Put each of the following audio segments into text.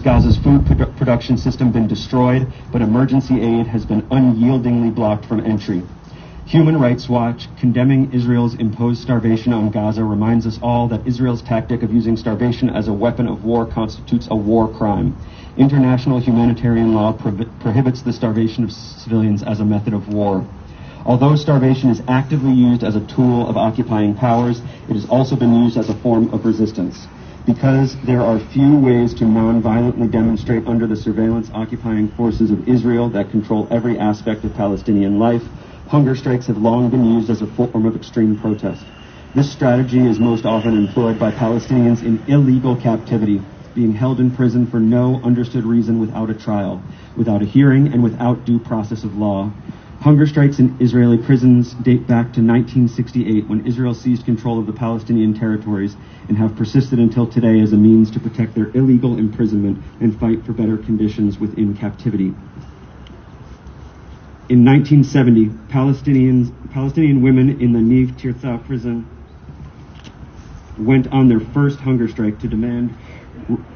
Gaza's food production system been destroyed, but emergency aid has been unyieldingly blocked from entry. Human Rights Watch, condemning Israel's imposed starvation on Gaza, reminds us all that Israel's tactic of using starvation as a weapon of war constitutes a war crime. International humanitarian law prohibits the starvation of civilians as a method of war. Although starvation is actively used as a tool of occupying powers, it has also been used as a form of resistance. Because there are few ways to non-violently demonstrate under the surveillance occupying forces of Israel that control every aspect of Palestinian life, hunger strikes have long been used as a form of extreme protest. This strategy is most often employed by Palestinians in illegal captivity, being held in prison for no understood reason without a trial, without a hearing, and without due process of law. Hunger strikes in Israeli prisons date back to 1968, when Israel seized control of the Palestinian territories, and have persisted until today as a means to protect their illegal imprisonment and fight for better conditions within captivity. In 1970, Palestinian women in the Neve Tirza prison went on their first hunger strike to demand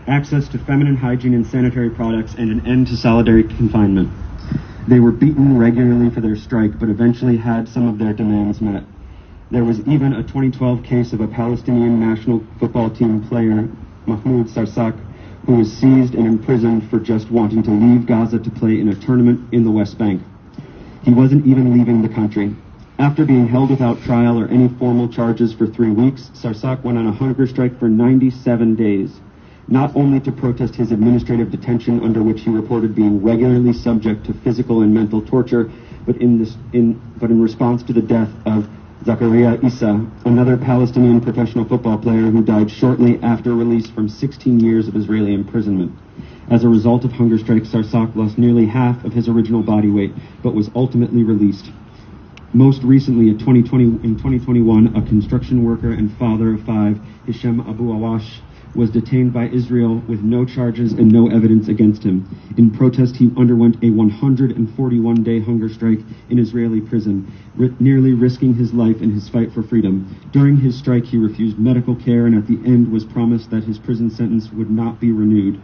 access to feminine hygiene and sanitary products and an end to solitary confinement. They were beaten regularly for their strike, but eventually had some of their demands met. There was even a 2012 case of a Palestinian national football team player, Mahmoud Sarsak, who was seized and imprisoned for just wanting to leave Gaza to play in a tournament in the West Bank. He wasn't even leaving the country. After being held without trial or any formal charges for 3 weeks, Sarsak went on a hunger strike for 97 days, not only to protest his administrative detention, under which he reported being regularly subject to physical and mental torture, but in response to the death of Zakaria Issa, another Palestinian professional football player who died shortly after release from 16 years of Israeli imprisonment. As a result of hunger strikes, Sarsak lost nearly half of his original body weight, but was ultimately released. Most recently, in 2021, a construction worker and father of 5, Hisham Abu Awash, was detained by Israel with no charges and no evidence against him. In protest, he underwent a 141-day hunger strike in Israeli prison, nearly risking his life in his fight for freedom. During his strike, he refused medical care and at the end was promised that his prison sentence would not be renewed.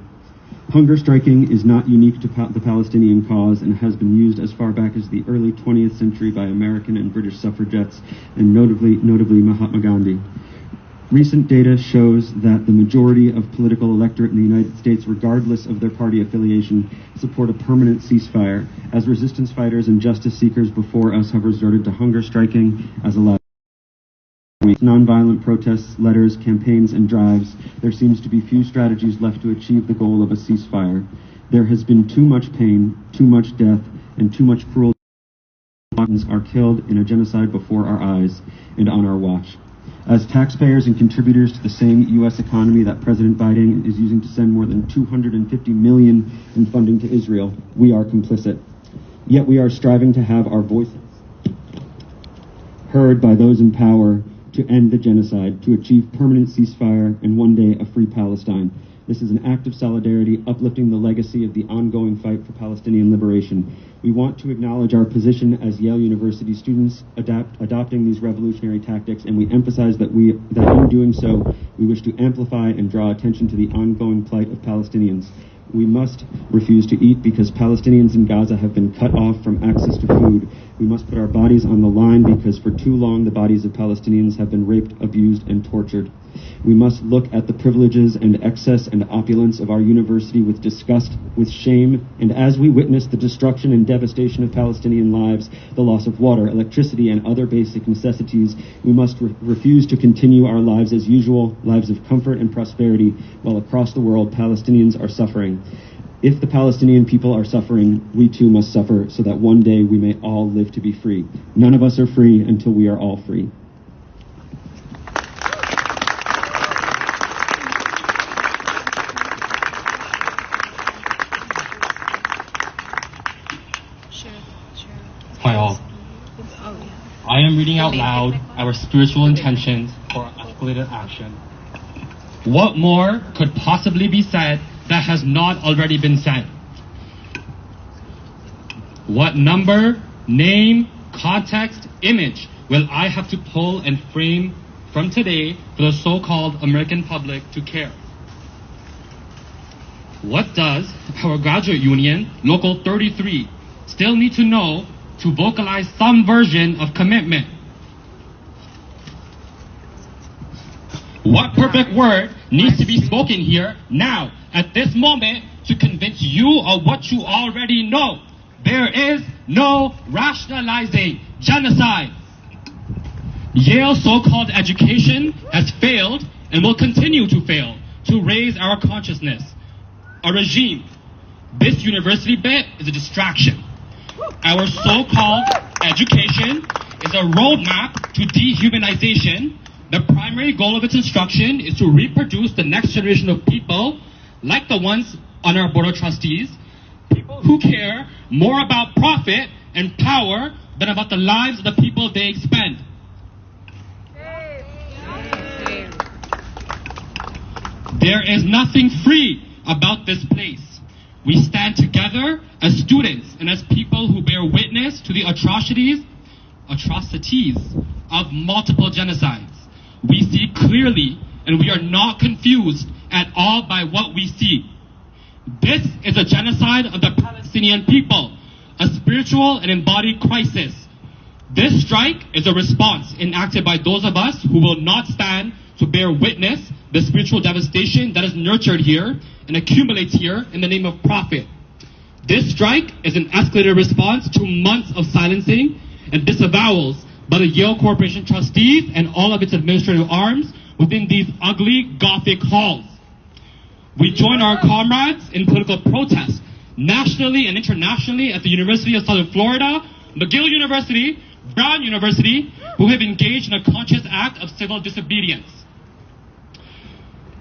Hunger striking is not unique to the Palestinian cause and has been used as far back as the early 20th century by American and British suffragettes, and notably Mahatma Gandhi. Recent data shows that the majority of political electorate in the United States, regardless of their party affiliation, support a permanent ceasefire, as resistance fighters and justice seekers before us have resorted to hunger striking as a last nonviolent protests, letters, campaigns, and drives. There seems to be few strategies left to achieve the goal of a ceasefire. There has been too much pain, too much death, and too much cruelty. Are killed in a genocide before our eyes and on our watch. As taxpayers and contributors to the same U.S. economy that President Biden is using to send more than $250 million in funding to Israel, we are complicit. Yet we are striving to have our voices heard by those in power to end the genocide, to achieve permanent ceasefire, and one day a free Palestine. This is an act of solidarity, uplifting the legacy of the ongoing fight for Palestinian liberation. We want to acknowledge our position as Yale University students adopting these revolutionary tactics, and we emphasize that in doing so, we wish to amplify and draw attention to the ongoing plight of Palestinians. We must refuse to eat because Palestinians in Gaza have been cut off from access to food. We must put our bodies on the line because for too long the bodies of Palestinians have been raped, abused, and tortured. We must look at the privileges and excess and opulence of our university with disgust, with shame, and as we witness the destruction and devastation of Palestinian lives, the loss of water, electricity, and other basic necessities, we must refuse to continue our lives as usual, lives of comfort and prosperity, while across the world Palestinians are suffering. If the Palestinian people are suffering, we too must suffer so that one day we may all live to be free. None of us are free until we are all free. Hi all. I am reading out loud our spiritual intentions for escalated action. What more could possibly be said that has not already been said? What number, name, context, image will I have to pull and frame from today for the so-called American public to care? What does our graduate union, Local 33, still need to know to vocalize some version of commitment? What perfect word needs to be spoken here now, at this moment, to convince you of what you already know? There is no rationalizing genocide. Yale's so-called education has failed and will continue to fail to raise our consciousness. A regime. This university bit is a distraction. Our so-called education is a roadmap to dehumanization. The primary goal of its instruction is to reproduce the next generation of people, like the ones on our board of trustees, people who care more about profit and power than about the lives of the people they expend. There is nothing free about this place. We stand together as students and as people who bear witness to the atrocities of multiple genocides. We see clearly, and we are not confused at all by what we see. This is a genocide of the Palestinian people, a spiritual and embodied crisis. This strike is a response enacted by those of us who will not stand to bear witness the spiritual devastation that is nurtured here and accumulates here in the name of profit. This strike is an escalated response to months of silencing and disavowals by the Yale Corporation trustees and all of its administrative arms within these ugly Gothic halls. We join our comrades in political protest nationally and internationally at the University of Southern Florida, McGill University, Brown University, who have engaged in a conscious act of civil disobedience.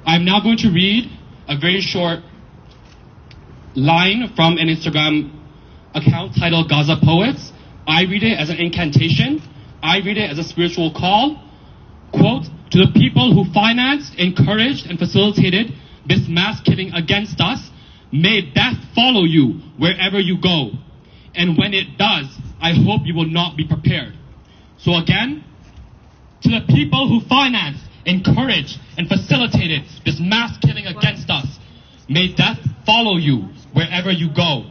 I'm now going to read a very short line from an Instagram account titled Gaza Poets. I read it as an incantation. I read it as a spiritual call. Quote, to the people who financed, encouraged, and facilitated this mass killing against us, may death follow you wherever you go. And when it does, I hope you will not be prepared. So again, to the people who financed, encouraged, and facilitated this mass killing against us, may death follow you wherever you go.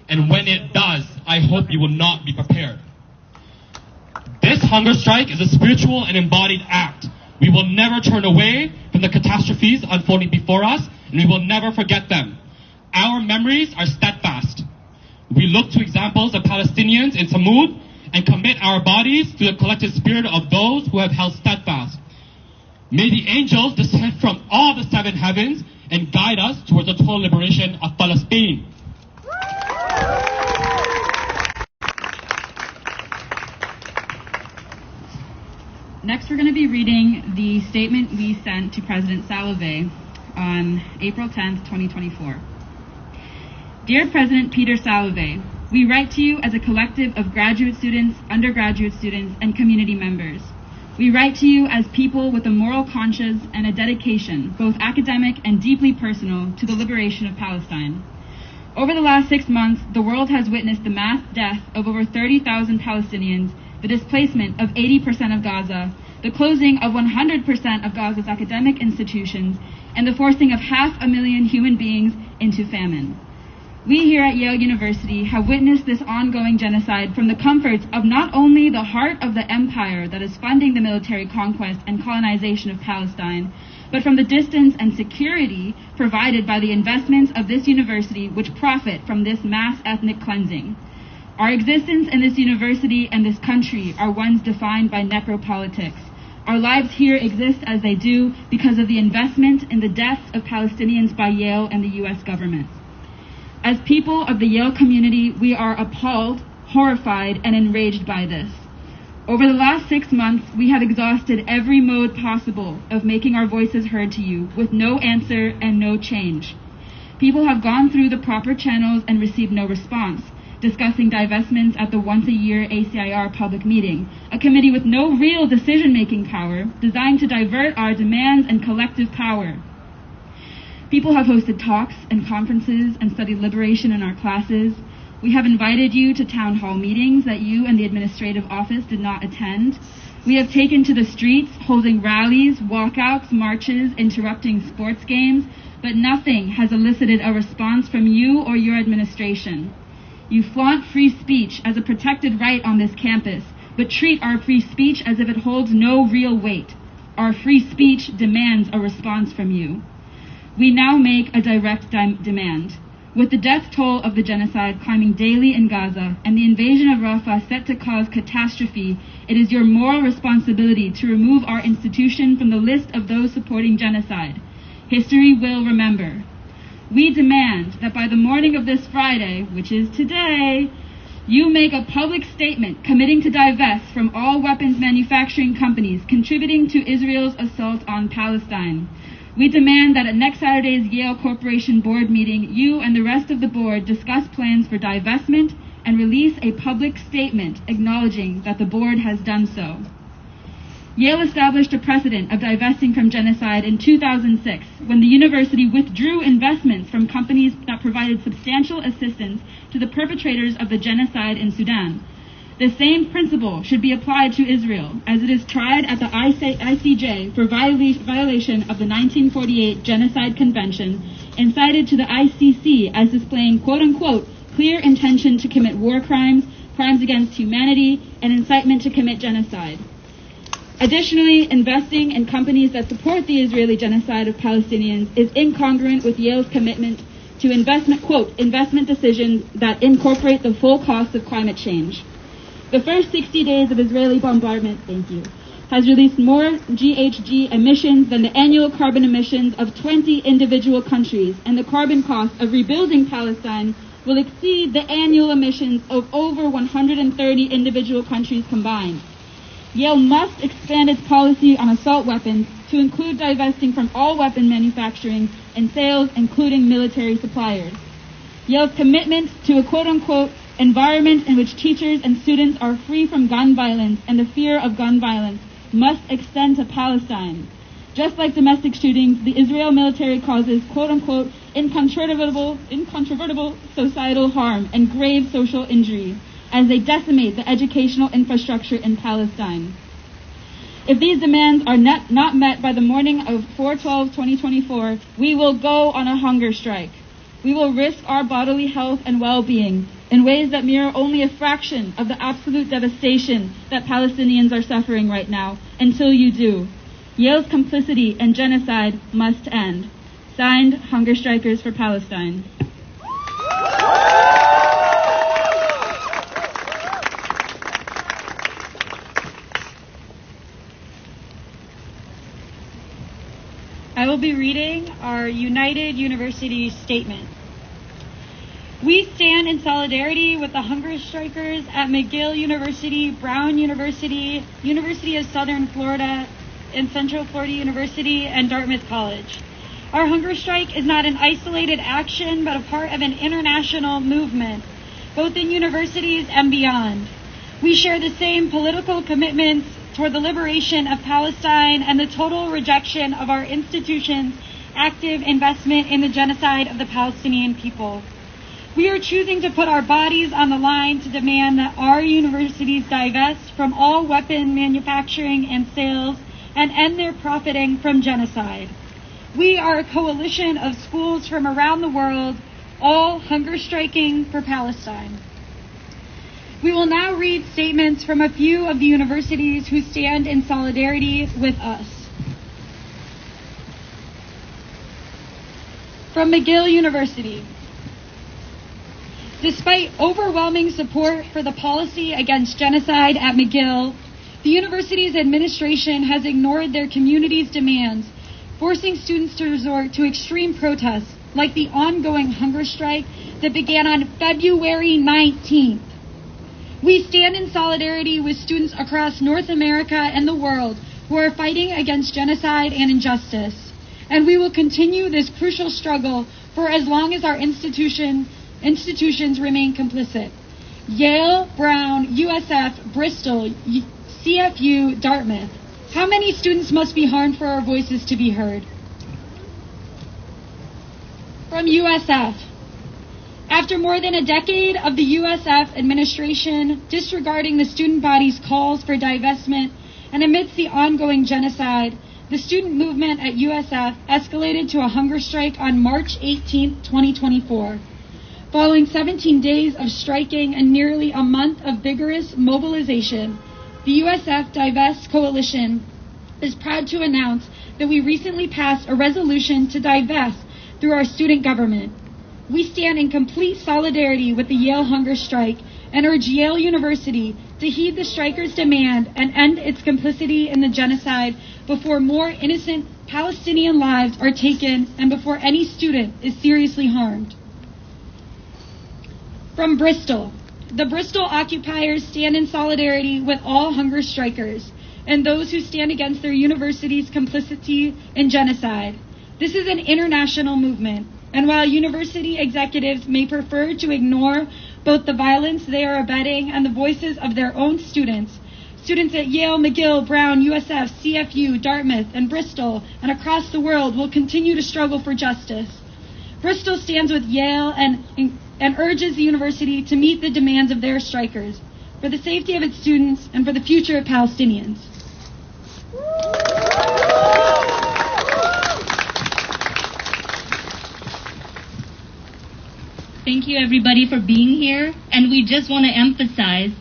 And when it does, I hope you will not be prepared. This hunger strike is a spiritual and embodied act. We will never turn away from the catastrophes unfolding before us, and we will never forget them. Our memories are steadfast. We look to examples of Palestinians in Tamud and commit our bodies to the collective spirit of those who have held steadfast. May the angels descend from all the seven heavens and guide us towards the total liberation of Palestine. Next, we're going to be reading the statement we sent to President Salovey on April 10th, 2024. Dear President Peter Salovey, we write to you as a collective of graduate students, undergraduate students, and community members. We write to you as people with a moral conscience and a dedication, both academic and deeply personal, to the liberation of Palestine. Over the last 6 months, the world has witnessed the mass death of over 30,000 Palestinians, the displacement of 80% of Gaza, the closing of 100% of Gaza's academic institutions, and the forcing of 500,000 human beings into famine. We here at Yale University have witnessed this ongoing genocide from the comforts of not only the heart of the empire that is funding the military conquest and colonization of Palestine, but from the distance and security provided by the investments of this university which profit from this mass ethnic cleansing. Our existence in this university and this country are ones defined by necropolitics. Our lives here exist as they do because of the investment in the deaths of Palestinians by Yale and the U.S. government. As people of the Yale community, we are appalled, horrified, and enraged by this. Over the last 6 months, we have exhausted every mode possible of making our voices heard to you, with no answer and no change. People have gone through the proper channels and received no response, discussing divestments at the once-a-year ACIR public meeting, a committee with no real decision-making power, designed to divert our demands and collective power. People have hosted talks and conferences and studied liberation in our classes. We have invited you to town hall meetings that you and the administrative office did not attend. We have taken to the streets, holding rallies, walkouts, marches, interrupting sports games, but nothing has elicited a response from you or your administration. You flaunt free speech as a protected right on this campus, but treat our free speech as if it holds no real weight. Our free speech demands a response from you. We now make a direct demand. With the death toll of the genocide climbing daily in Gaza and the invasion of Rafah set to cause catastrophe, it is your moral responsibility to remove our institution from the list of those supporting genocide. History will remember. We demand that by the morning of this Friday, which is today, you make a public statement committing to divest from all weapons manufacturing companies contributing to Israel's assault on Palestine. We demand that at next Saturday's Yale Corporation board meeting, you and the rest of the board discuss plans for divestment and release a public statement acknowledging that the board has done so. Yale established a precedent of divesting from genocide in 2006 when the university withdrew investments from companies that provided substantial assistance to the perpetrators of the genocide in Sudan. The same principle should be applied to Israel, as it is tried at the ICJ for violation of the 1948 Genocide Convention and cited to the ICC as displaying quote-unquote clear intention to commit war crimes, crimes against humanity, and incitement to commit genocide. Additionally, investing in companies that support the Israeli genocide of Palestinians is incongruent with Yale's commitment to investment decisions that incorporate the full cost of climate change. The first 60 days of Israeli bombardment, has released more GHG emissions than the annual carbon emissions of 20 individual countries, and the carbon cost of rebuilding Palestine will exceed the annual emissions of over 130 individual countries combined. Yale must expand its policy on assault weapons to include divesting from all weapon manufacturing and sales, including military suppliers. Yale's commitment to a quote-unquote environment in which teachers and students are free from gun violence and the fear of gun violence must extend to Palestine. Just like domestic shootings, the Israel military causes quote-unquote incontrovertible societal harm and grave social injury as they decimate the educational infrastructure in Palestine. If these demands are not met by the morning of 4/12/2024, we will go on a hunger strike. We will risk our bodily health and well-being in ways that mirror only a fraction of the absolute devastation that Palestinians are suffering right now until you do. Yale's complicity in genocide must end. Signed, Hunger Strikers for Palestine. I will be reading our United University statement. We stand in solidarity with the hunger strikers at McGill University, Brown University, University of Southern Florida, and Central Florida University, and Dartmouth College. Our hunger strike is not an isolated action, but a part of an international movement, both in universities and beyond. We share the same political commitments toward the liberation of Palestine and the total rejection of our institutions' active investment in the genocide of the Palestinian people. We are choosing to put our bodies on the line to demand that our universities divest from all weapon manufacturing and sales and end their profiting from genocide. We are a coalition of schools from around the world, all hunger striking for Palestine. We will now read statements from a few of the universities who stand in solidarity with us. From McGill University. Despite overwhelming support for the policy against genocide at McGill, the university's administration has ignored their community's demands, forcing students to resort to extreme protests like the ongoing hunger strike that began on February 19th. We stand in solidarity with students across North America and the world who are fighting against genocide and injustice, and we will continue this crucial struggle for as long as our institutions remain complicit. Yale, Brown, USF, Bristol, CFU, Dartmouth. How many students must be harmed for our voices to be heard? From USF. After more than a decade of the USF administration disregarding the student body's calls for divestment and amidst the ongoing genocide, the student movement at USF escalated to a hunger strike on March 18, 2024. Following 17 days of striking and nearly a month of vigorous mobilization, the USF Divest Coalition is proud to announce that we recently passed a resolution to divest through our student government. We stand in complete solidarity with the Yale hunger strike and urge Yale University to heed the strikers' demand and end its complicity in the genocide before more innocent Palestinian lives are taken and before any student is seriously harmed. From Bristol, the Bristol occupiers stand in solidarity with all hunger strikers and those who stand against their university's complicity in genocide. This is an international movement, and while university executives may prefer to ignore both the violence they are abetting and the voices of their own students, students at Yale, McGill, Brown, USF, CFU, Dartmouth, and Bristol, and across the world will continue to struggle for justice. Bristol stands with Yale and urges the university to meet the demands of their strikers for the safety of its students and for the future of Palestinians. Thank you everybody for being here, and we just want to emphasize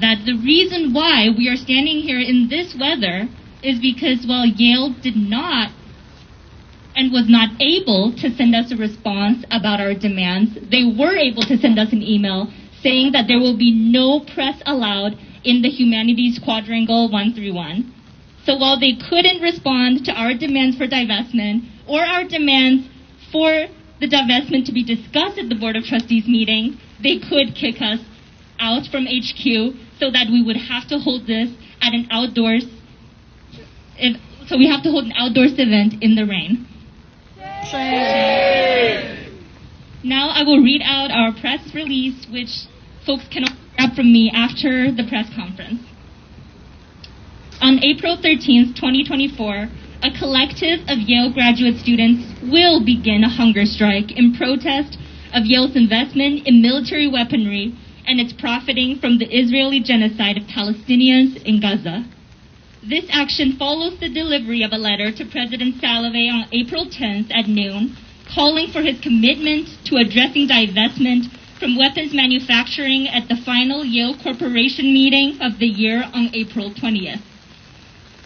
that the reason why we are standing here in this weather is because while Yale did not and was not able to send us a response about our demands, they were able to send us an email saying that there will be no press allowed in the Humanities Quadrangle 131. So while they couldn't respond to our demands for divestment or our demands for the divestment to be discussed at the Board of Trustees meeting, they could kick us out from HQ so that we would have to hold this at an outdoors, so we have to hold an outdoors event in the rain. Now I will read out our press release, which folks can grab from me after the press conference. On April 13th, 2024, a collective of Yale graduate students will begin a hunger strike in protest of Yale's investment in military weaponry and its profiting from the Israeli genocide of Palestinians in Gaza. This action follows the delivery of a letter to President Salovey on April 10th at noon, calling for his commitment to addressing divestment from weapons manufacturing at the final Yale Corporation meeting of the year on April 20th.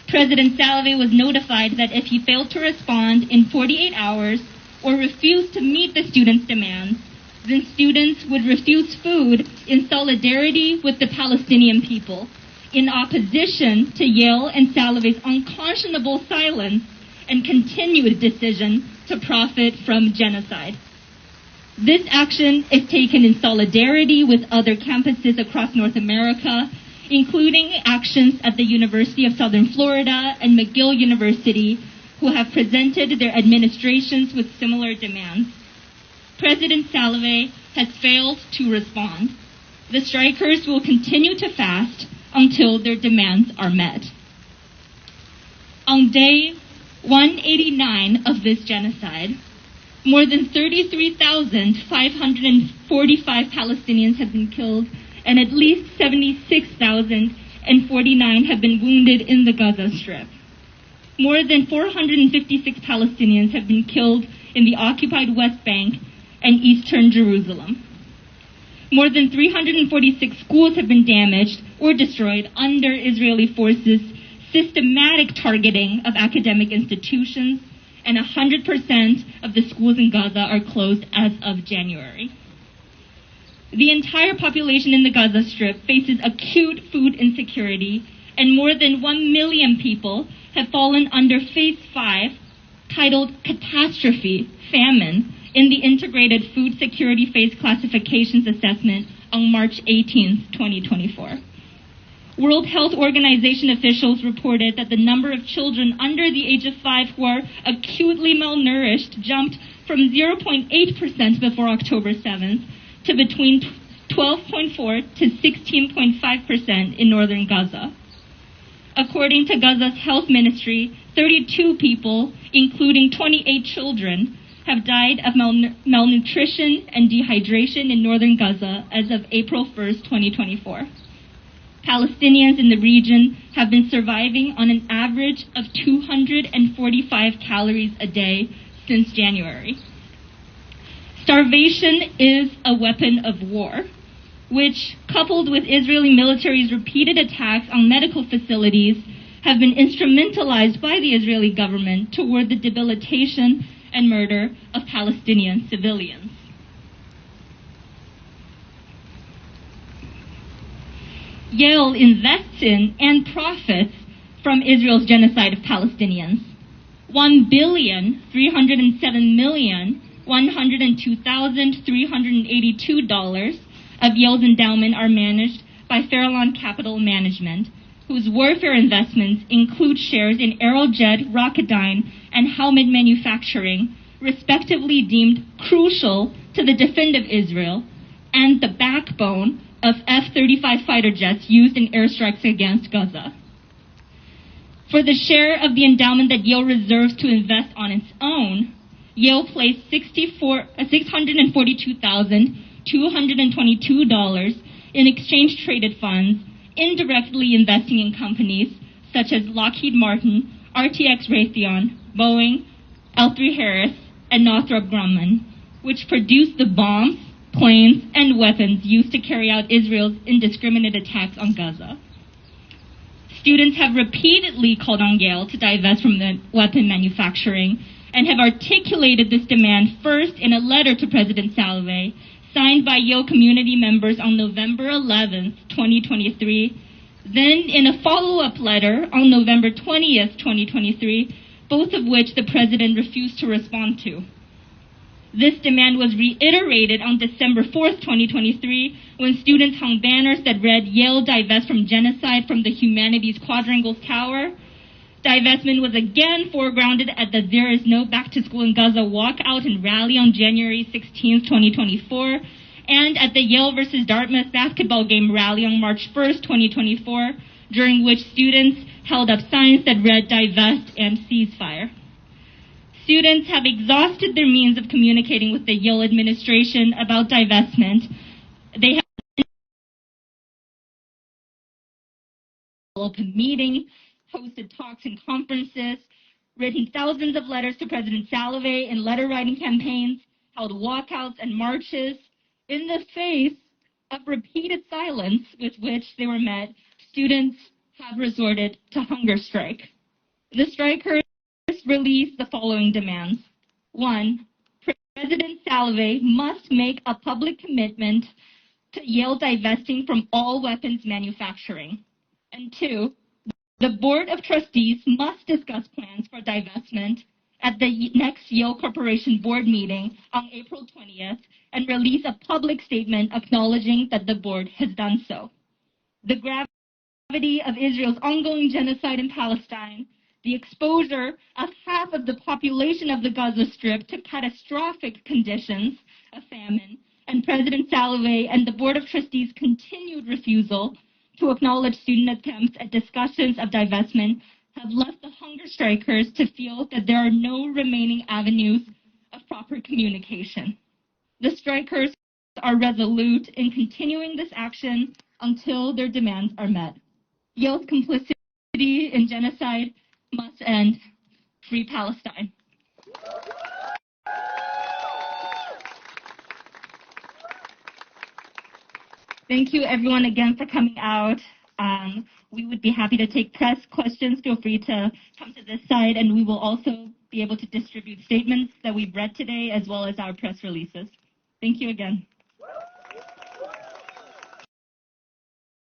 President Salovey was notified that if he failed to respond in 48 hours or refused to meet the students' demands, then students would refuse food in solidarity with the Palestinian people, in opposition to Yale and Salovey's unconscionable silence and continued decision to profit from genocide. This action is taken in solidarity with other campuses across North America, including actions at the University of Southern Florida and McGill University, who have presented their administrations with similar demands. President Salovey has failed to respond. The strikers will continue to fast until their demands are met. On day 189 of this genocide, more than 33,545 Palestinians have been killed and at least 76,049 have been wounded in the Gaza Strip. More than 456 Palestinians have been killed in the occupied West Bank and eastern Jerusalem. More than 346 schools have been damaged or destroyed under Israeli forces' systematic targeting of academic institutions, and 100% of the schools in Gaza are closed as of January. The entire population in the Gaza Strip faces acute food insecurity, and more than 1 million people have fallen under Phase 5, titled Catastrophe, Famine, in the Integrated Food Security Phase Classifications Assessment on March 18, 2024. World Health Organization officials reported that the number of children under the age of 5 who are acutely malnourished jumped from 0.8% before October 7th to between 12.4 to 16.5% in northern Gaza. According to Gaza's health ministry, 32 people, including 28 children, have died of malnutrition and dehydration in northern Gaza as of April 1st, 2024. Palestinians in the region have been surviving on an average of 245 calories a day since January. Starvation is a weapon of war, which, coupled with Israeli military's repeated attacks on medical facilities, have been instrumentalized by the Israeli government toward the debilitation and murder of Palestinian civilians. Yale invests in and profits from Israel's genocide of Palestinians. $1,307,102,382 of Yale's endowment are managed by Farallon Capital Management, whose warfare investments include shares in Aerojet, Rocketdyne, and helmet manufacturing, respectively deemed crucial to the defense of Israel and the backbone of F-35 fighter jets used in airstrikes against Gaza. For the share of the endowment that Yale reserves to invest on its own, Yale placed $642,222 in exchange-traded funds, indirectly investing in companies such as Lockheed Martin, RTX Raytheon, Boeing, L3Harris, and Northrop Grumman, which produced the bombs, planes, and weapons used to carry out Israel's indiscriminate attacks on Gaza. Students have repeatedly called on Yale to divest from the weapon manufacturing and have articulated this demand first in a letter to President Salovey, signed by Yale community members on November 11, 2023, then in a follow-up letter on November 20, 2023, both of which the President refused to respond to. This demand was reiterated on December 4th, 2023, when students hung banners that read, "Yale divest from genocide from the Humanities Quadrangles Tower." Divestment was again foregrounded at the There Is No Back to School in Gaza walkout and rally on January 16th, 2024, and at the Yale versus Dartmouth basketball game rally on March 1st, 2024, during which students held up signs that read, "Divest and ceasefire." Students have exhausted their means of communicating with the Yale administration about divestment. They have open meetings, hosted talks and conferences, written thousands of letters to President Salovey in letter-writing campaigns, held walkouts and marches. In the face of repeated silence with which they were met, students have resorted to hunger strike. The strikers released the following demands. 1. President Salovey must make a public commitment to Yale divesting from all weapons manufacturing. And 2, the Board of Trustees must discuss plans for divestment at the next Yale Corporation board meeting on April 20th and release a public statement acknowledging that the board has done so. The gravity of Israel's ongoing genocide in Palestine, the exposure of half of the population of the Gaza Strip to catastrophic conditions of famine, and President Salovey and the Board of Trustees' continued refusal to acknowledge student attempts at discussions of divestment have left the hunger strikers to feel that there are no remaining avenues of proper communication. The strikers are resolute in continuing this action until their demands are met. Yale's complicity in genocide must end. Free Palestine. Thank you everyone again for coming out. We would be happy to take press questions. Feel free to come to this side, and we will also be able to distribute statements that we've read today as well as our press releases. Thank you again.